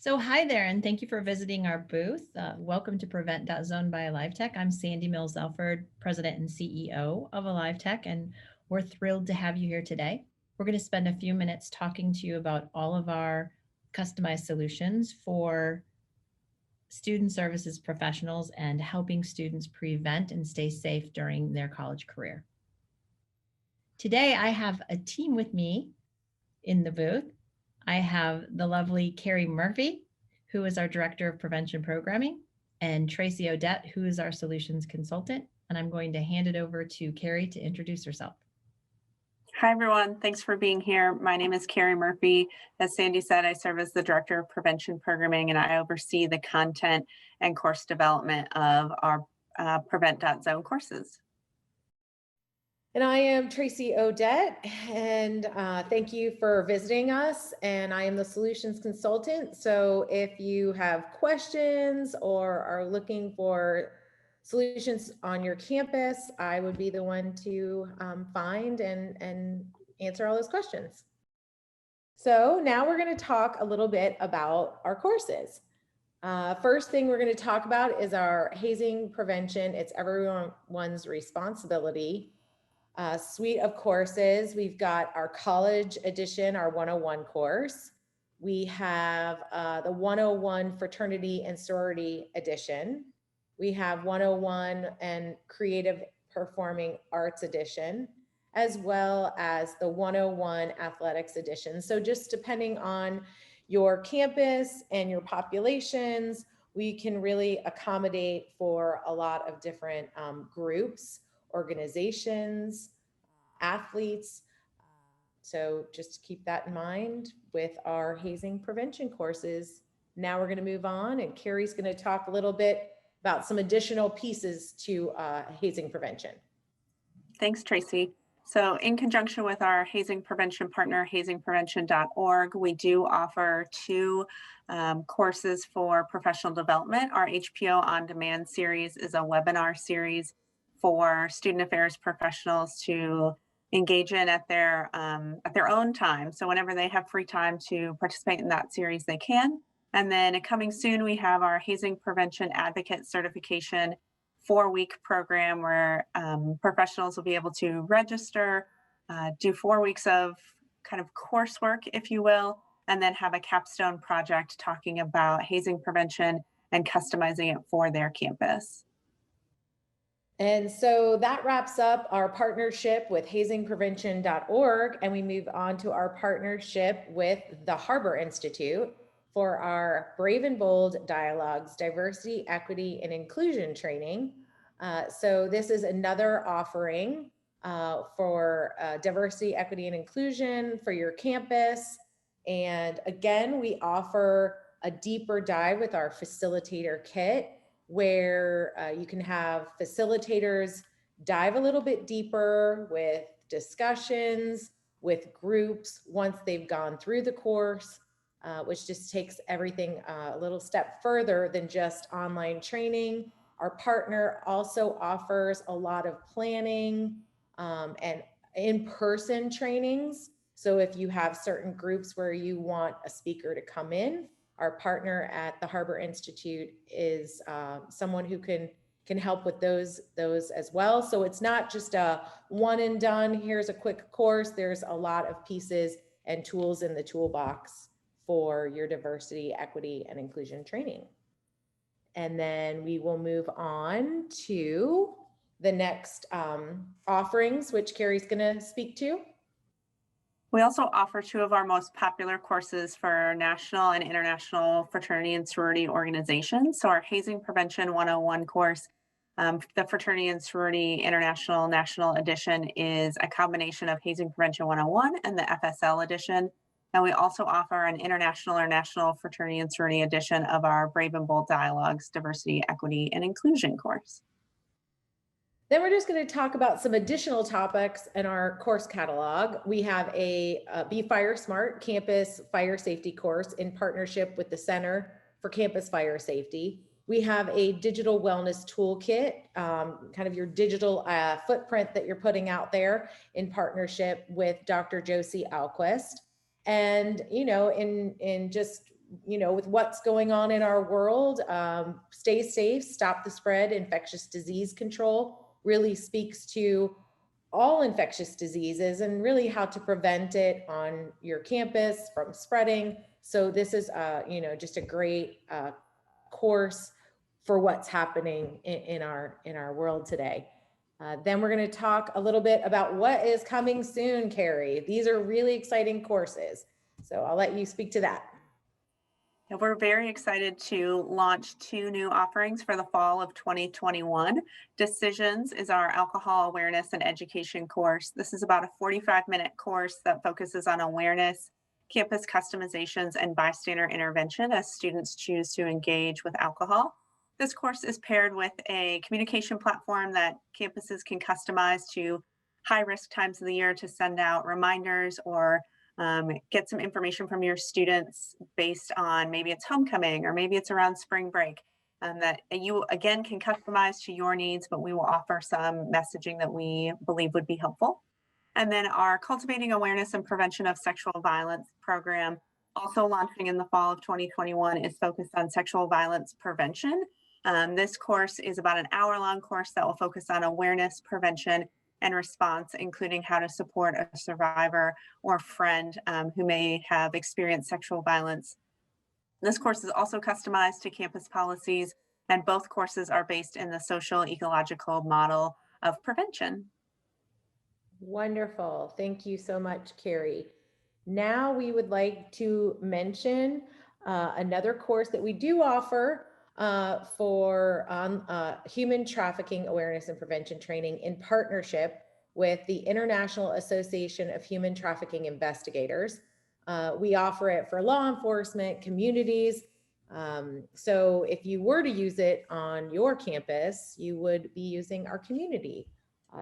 So hi there, and thank you for visiting our booth. Welcome to Prevent.Zone by AliveTech. I'm Sandy Mills-Elford, President and CEO of AliveTech, and we're thrilled to have you here today. We're going to spend a few minutes talking to you about all of our customized solutions for student services professionals and helping students prevent and stay safe during their college career. Today, I have a team with me in the booth. I have the lovely Carrie Murphy, who is our Director of Prevention Programming, and Tracy Odette, who is our Solutions Consultant. And I'm going to hand it over to Carrie to introduce herself. Hi, everyone. Thanks for being here. My name is Carrie Murphy. As Sandy said, I serve as the Director of Prevention Programming, and I oversee the content and course development of our Prevent.Zone courses. And I am Tracy Odette, and thank you for visiting us. And I am the Solutions Consultant. So if you have questions or are looking for solutions on your campus, I would be the one to find and answer all those questions. So now we're going to talk a little bit about our courses. First thing we're going to talk about is our hazing prevention. It's everyone's responsibility. Suite of courses. We've got our college edition, our 101 course. We have the 101 fraternity and sorority edition. We have 101 and creative performing arts edition, as well as the 101 athletics edition. So just depending on your campus and your populations, we can really accommodate for a lot of different groups, organizations, athletes. So just keep that in mind with our hazing prevention courses. Now we're going to move on, and Carrie's going to talk a little bit about some additional pieces to hazing prevention. Thanks, Tracy. So in conjunction with our hazing prevention partner, hazingprevention.org, we do offer two courses for professional development. Our HPO On Demand series is a webinar series for student affairs professionals to engage in at their own time. So whenever they have free time to participate in that series, they can. And then coming soon, we have our Hazing Prevention Advocate Certification 4-week program where professionals will be able to register, do 4 weeks of kind of coursework, if you will, and then have a capstone project talking about hazing prevention and customizing it for their campus. And so that wraps up our partnership with hazingprevention.org, and we move on to our partnership with the Harbor Institute for our Brave and Bold Dialogues, Diversity, Equity, and Inclusion training. So this is another offering for diversity, equity, and inclusion for your campus. And again, we offer a deeper dive with our facilitator kit, where you can have facilitators dive a little bit deeper with discussions, with groups once they've gone through the course, which just takes everything a little step further than just online training. Our partner also offers a lot of planning and in-person trainings. So if you have certain groups where you want a speaker to come in, our partner at the Harbor Institute is someone who can help with those as well. So it's not just a one and done, here's a quick course. There's a lot of pieces and tools in the toolbox for your diversity, equity, and inclusion training. And then we will move on to the next offerings, which Carrie's gonna speak to. We also offer two of our most popular courses for national and international fraternity and sorority organizations. So our Hazing Prevention 101 course, the Fraternity and Sorority International National Edition, is a combination of Hazing Prevention 101 and the FSL edition. And we also offer an international or national fraternity and sorority edition of our Brave and Bold Dialogues, Diversity, Equity, and Inclusion course. Then we're just going to talk about some additional topics in our course catalog. We have a Be Fire Smart campus fire safety course in partnership with the Center for Campus Fire Safety. We have a digital wellness toolkit, kind of your digital footprint that you're putting out there in partnership with Dr. Josie Alquist. And, you know, in just with what's going on in our world, stay safe, stop the spread, infectious disease control really speaks to all infectious diseases and really how to prevent it on your campus from spreading. So this is, just a great course for what's happening in our world today. Then we're going to talk a little bit about what is coming soon, Carrie. These are really exciting courses. So I'll let you speak to that. Yeah, we're very excited to launch 2 new offerings for the fall of 2021. Decisions is our alcohol awareness and education course. This is about a 45-minute course that focuses on awareness, campus customizations, and bystander intervention as students choose to engage with alcohol. This course is paired with a communication platform that campuses can customize to high-risk times of the year to send out reminders or get some information from your students based on maybe it's homecoming or maybe it's around spring break, that you again can customize to your needs, but we will offer some messaging that we believe would be helpful. And then our Cultivating Awareness and Prevention of Sexual Violence program, also launching in the fall of 2021, is focused on sexual violence prevention. This course is about an hour-long course that will focus on awareness, prevention, and response, including how to support a survivor or friend who may have experienced sexual violence. This course is also customized to campus policies, and both courses are based in the social ecological model of prevention. Wonderful. Thank you so much, Carrie. Now we would like to mention another course that we do offer for human trafficking awareness and prevention training in partnership with the International Association of Human Trafficking Investigators. We offer it for law enforcement, communities. So if you were to use it on your campus, you would be using our community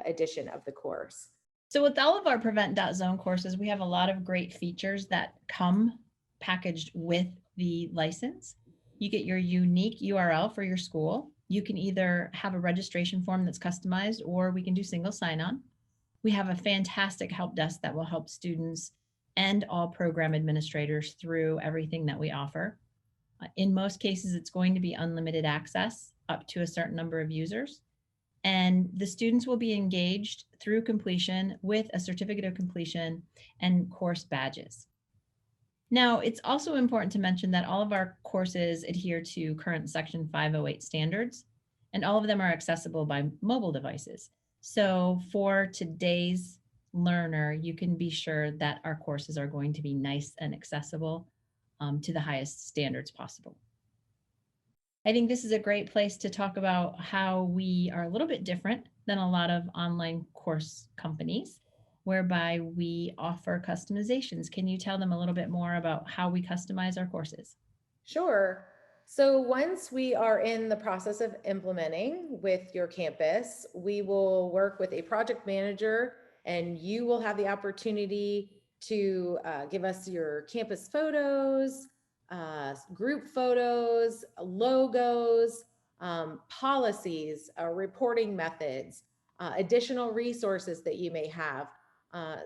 edition of the course. So with all of our Prevent.Zone courses, we have a lot of great features that come packaged with the license. You get your unique URL for your school. You can either have a registration form that's customized, or we can do single sign-on. We have a fantastic help desk that will help students and all program administrators through everything that we offer. In most cases, it's going to be unlimited access up to a certain number of users. And the students will be engaged through completion with a certificate of completion and course badges. Now, it's also important to mention that all of our courses adhere to current Section 508 standards, and all of them are accessible by mobile devices. So for today's learner, you can be sure that our courses are going to be nice and accessible to the highest standards possible. I think this is a great place to talk about how we are a little bit different than a lot of online course companies, whereby we offer customizations. Can you tell them a little bit more about how we customize our courses? Sure. So once we are in the process of implementing with your campus, we will work with a project manager, and you will have the opportunity to give us your campus photos, group photos, logos, policies, reporting methods, additional resources that you may have.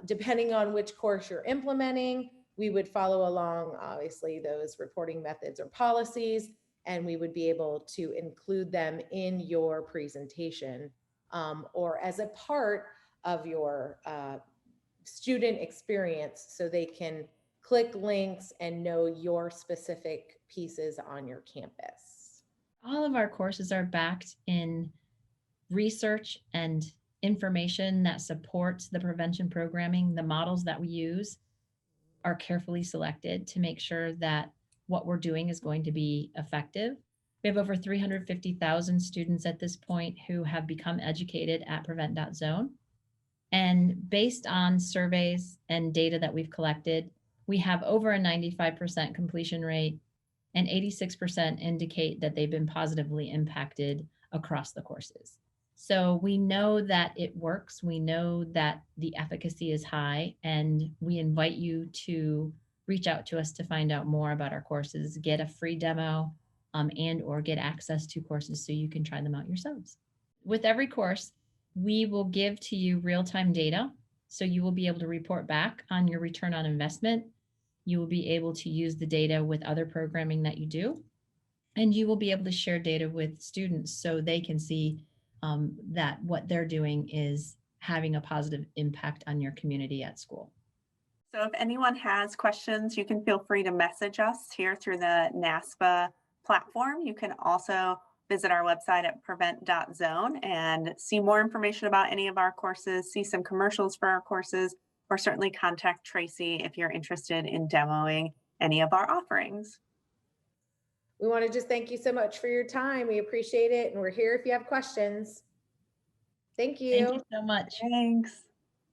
Depending on which course you're implementing, we would follow along, obviously, those reporting methods or policies, and we would be able to include them in your presentation or as a part of your student experience, so they can click links and know your specific pieces on your campus. All of our courses are backed in research and information that supports the prevention programming. The models that we use are carefully selected to make sure that what we're doing is going to be effective. We have over 350,000 students at this point who have become educated at Prevent.Zone. And based on surveys and data that we've collected, we have over a 95% completion rate, and 86% indicate that they've been positively impacted across the courses. So we know that it works. We know that the efficacy is high, and we invite you to reach out to us to find out more about our courses, get a free demo, and or get access to courses so you can try them out yourselves. With every course, we will give to you real-time data, so you will be able to report back on your return on investment. You will be able to use the data with other programming that you do. And you will be able to share data with students so they can see that what they're doing is having a positive impact on your community at school. So if anyone has questions, you can feel free to message us here through the NASPA platform. You can also visit our website at prevent.zone and see more information about any of our courses, see some commercials for our courses, or certainly contact Tracy if you're interested in demoing any of our offerings. We want to just thank you so much for your time. We appreciate it. And we're here if you have questions. Thank you. Thank you so much. Thanks.